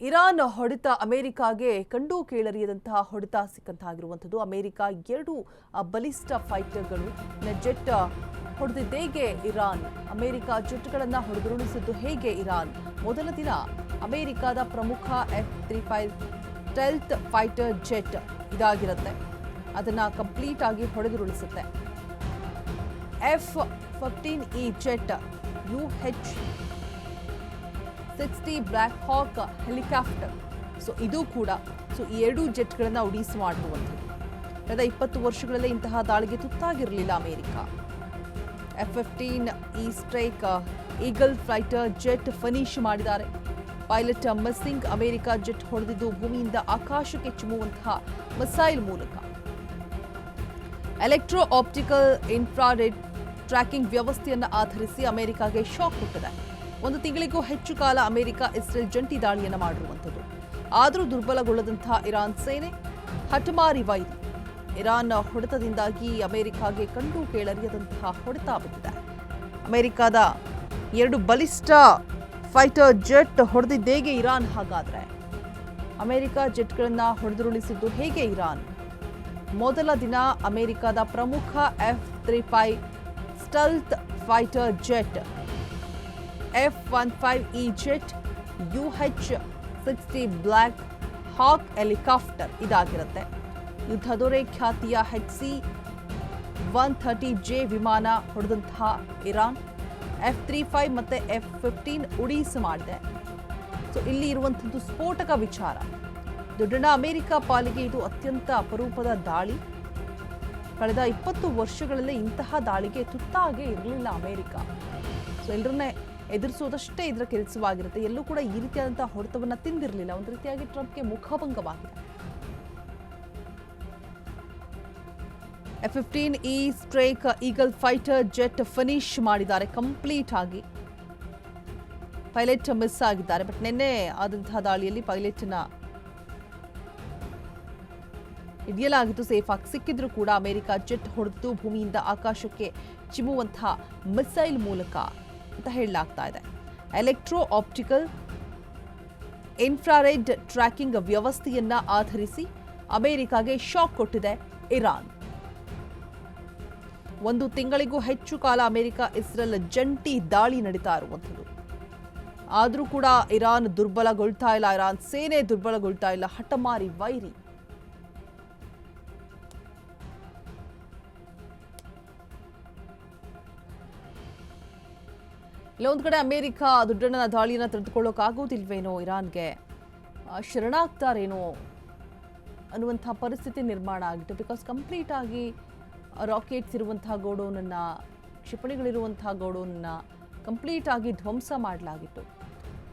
Iran ಹೊಡೆತ ಅಮೆರಿಕಾಗೆ ಕಂಡು ಕೇಳರಿಯದಂತಹ ಹೊಡೆತ ಸಿಕ್ಕಂತಾಗಿರುವಂಥದ್ದು. ಅಮೆರಿಕ 2 ಬಲಿಷ್ಠ ಫೈಟರ್ಗಳು ಜೆಟ್ ಹೊಡೆದಿದ್ದೇಗೆ ಇರಾನ್, ಅಮೆರಿಕ ಜೆಟ್ಗಳನ್ನು ಹೊಡೆದುರುಳಿಸಿದ್ದು ಹೇಗೆ ಇರಾನ್. ಮೊದಲ ದಿನ ಅಮೆರಿಕದ ಪ್ರಮುಖ F-35 ಸ್ಟೆಲ್ತ್ ಫೈಟರ್ ಜೆಟ್ ಇದಾಗಿರುತ್ತೆ, ಅದನ್ನ ಕಂಪ್ಲೀಟ್ ಆಗಿ ಹೊಡೆದುರುಳಿಸುತ್ತೆ. F-15E ಜೆಟ್ UH-60 ಬ್ಲ್ಯಾಕ್ ಹಾಕ್ ಹೆಲಿಕಾಪ್ಟರ್. ಇದು ಕೂಡ ಈ 2 ಜೆಟ್ಗಳನ್ನು ಉಡೀಸ್ ಮಾಡಿರುವಂಥದ್ದು. ಕಳೆದ 20 ವರ್ಷಗಳಲ್ಲೇ ಇಂತಹ ದಾಳಿಗೆ ತುತ್ತಾಗಿರಲಿಲ್ಲ America. F-15E strike eagle fighter jet finish ಮಾಡಿದ್ದಾರೆ. Pilot missing. ಅಮೆರಿಕ ಜೆಟ್ ಹೊಡೆದಿದ್ದು ಭೂಮಿಯಿಂದ ಆಕಾಶಕ್ಕೆ ಚಿಮ್ಮುವಂತಹ ಮಿಸೈಲ್ ಮೂಲಕ. ಎಲೆಕ್ಟ್ರೋ ಆಪ್ಟಿಕಲ್ ಇನ್ಫ್ರಾರೆಡ್ ಟ್ರ್ಯಾಕಿಂಗ್ ವ್ಯವಸ್ಥೆಯನ್ನು ಆಧರಿಸಿ ಅಮೆರಿಕಾಗೆ ಶಾಕ್ ಕೊಟ್ಟಿದೆ. 1 ತಿಂಗಳಿಗೂ ಹೆಚ್ಚು ಕಾಲ ಅಮೆರಿಕ ಇಸ್ರೇಲ್ ಜಂಟಿ ದಾಳಿಯನ್ನು ಮಾಡಿರುವಂಥದ್ದು. ಆದರೂ ದುರ್ಬಲಗೊಳ್ಳದಂತಹ ಇರಾನ್ ಸೇನೆ ಹಠಮಾರಿ ವೈರಿ. ಇರಾನ್ ಹೊಡೆತದಿಂದಾಗಿ ಅಮೆರಿಕಾಗೆ ಕಂಡು ಕೇಳರಿಯದಂತಹ ಹೊಡೆತ ಬಿದ್ದಿದೆ. ಅಮೆರಿಕದ 2 ಬಲಿಷ್ಠ ಫೈಟರ್ ಜೆಟ್ ಹೊಡೆದಿದ್ದೇಗೆ ಇರಾನ್. ಹಾಗಾದ್ರೆ ಅಮೆರಿಕ ಜೆಟ್ಗಳನ್ನು ಹೊಡೆದುರುಳಿಸಿದ್ದು ಹೇಗೆ ಇರಾನ್. ಮೊದಲ ದಿನ ಅಮೆರಿಕದ ಪ್ರಮುಖ F-35 stealth fighter jet F-15E jet UH-60 black ಹಾಕ್ ಹೆಲಿಕಾಪ್ಟರ್ ಇದಾಗಿರುತ್ತೆ. ಯುದ್ಧದೊರೆ ಖ್ಯಾತಿಯ HC-130J ವಿಮಾನ ಹೊಡೆದಂತಹ ಇರಾನ್ F-35 ಮತ್ತು F-15 ಉಡೀಸ್ ಮಾಡಿದೆ. ಇಲ್ಲಿ ಇರುವಂಥದ್ದು ಸ್ಫೋಟಕ ವಿಚಾರ. ದೊಡ್ಡಣ್ಣ ಅಮೆರಿಕ ಪಾಲಿಗೆ ಇದು ಅತ್ಯಂತ ಅಪರೂಪದ ದಾಳಿ. ಕಳೆದ 20 ವರ್ಷಗಳಲ್ಲೇ ಇಂತಹ ದಾಳಿಗೆ ತುತ್ತಾಗೇ ಇರಲಿಲ್ಲ ಅಮೆರಿಕ. ಎಲ್ಲರನ್ನೇ ಎದುರಿಸೋದಷ್ಟೇ ಇದರ ಕೆಲಸವಾಗಿರುತ್ತೆ. ಎಲ್ಲೂ ಕೂಡ ಈ ರೀತಿಯಾದಂತಹ ಹೊಡೆತವನ್ನು ತಿಂದಿರಲಿಲ್ಲ. ಒಂದು ರೀತಿಯಾಗಿ ಟ್ರಂಪ್ಗೆ ಮುಖಭಂಗವಾಗಿದೆ. F-15E strike eagle fighter jet finish ಮಾಡಿದ್ದಾರೆ ಕಂಪ್ಲೀಟ್ ಆಗಿ. ಪೈಲಟ್ ಮಿಸ್ ಆಗಿದ್ದಾರೆ. ಬಟ್ ನಿನ್ನೆ ಆದಂತಹ ದಾಳಿಯಲ್ಲಿ ಪೈಲಟ್ನ ಹಿಡಿಯಲಾಗಿತ್ತು, ಸೇಫ್ ಆಗಿ ಸಿಕ್ಕಿದ್ರು ಕೂಡ ಅಮೆರಿಕ ಜೆಟ್ ಹೊಡೆದು ಭೂಮಿಯಿಂದ ಆಕಾಶಕ್ಕೆ ಚಿಮ್ಮುವಂತಹ ಮಿಸೈಲ್ ಮೂಲಕ ಅಂತ ಹೇಳಲಾಗ್ತಾ ಇದೆ. ಎಲೆಕ್ಟ್ರೋ ಆಪ್ಟಿಕಲ್ ಇನ್ಫ್ರಾರೆಡ್ ಟ್ರ್ಯಾಕಿಂಗ್ ವ್ಯವಸ್ಥೆಯನ್ನ ಆಧರಿಸಿ ಅಮೆರಿಕಾಗೆ ಶಾಕ್ ಕೊಟ್ಟಿದೆ ಇರಾನ್. 1 ತಿಂಗಳಿಗೂ ಹೆಚ್ಚು ಕಾಲ ಅಮೆರಿಕ ಇಸ್ರೇಲ್ ಜಂಟಿ ದಾಳಿ ನಡೀತಾ ಇರುವಂಥದ್ದು. ಆದರೂ ಕೂಡ ಇರಾನ್ ದುರ್ಬಲಗೊಳ್ತಾ ಇಲ್ಲ, ಇರಾನ್ ಸೇನೆ ದುರ್ಬಲಗೊಳ್ತಾ ಇಲ್ಲ. ಹಠಮಾರಿ ವೈರಿ. ಇಲ್ಲೊಂದು ಕಡೆ ಅಮೆರಿಕ ದೊಡ್ಡಣ್ಣನ ದಾಳಿಯನ್ನು ತಡೆದುಕೊಳ್ಳೋಕ್ಕಾಗೋದಿಲ್ವೇನೋ, ಇರಾನ್ಗೆ ಶರಣಾಗ್ತಾರೇನೋ ಅನ್ನುವಂಥ ಪರಿಸ್ಥಿತಿ ನಿರ್ಮಾಣ ಆಗಿತ್ತು. ಬಿಕಾಸ್ ಕಂಪ್ಲೀಟ್ ಆಗಿ ರಾಕೆಟ್ಸ್ ಇರುವಂತಹ ಗೋಡೌನನ್ನು, ಕ್ಷಿಪಣಿಗಳಿರುವಂತಹ ಗೋಡೌನನ್ನು ಕಂಪ್ಲೀಟ್ ಆಗಿ ಧ್ವಂಸ ಮಾಡಲಾಗಿತ್ತು.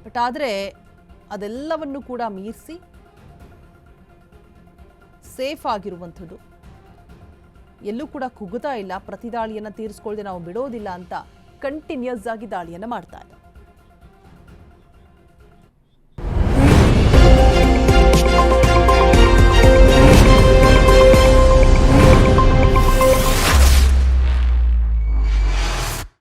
ಬಟ್ ಆದರೆ ಅದೆಲ್ಲವನ್ನು ಕೂಡ ಮೀರಿಸಿ ಸೇಫ್ ಆಗಿರುವಂಥದ್ದು. ಎಲ್ಲೂ ಕೂಡ ಕುಗ್ಗುತ್ತಾ ಇಲ್ಲ. ಪ್ರತಿ ದಾಳಿಯನ್ನು ತೀರಿಸ್ಕೊಳ್ಳದೆ ನಾವು ಬಿಡೋದಿಲ್ಲ ಅಂತ ಕಂಟಿನ್ಯೂಸ್ ಆಗಿ ದಾಳಿಯನ್ನು ಮಾಡ್ತಾ ಇದ್ದಾರೆ.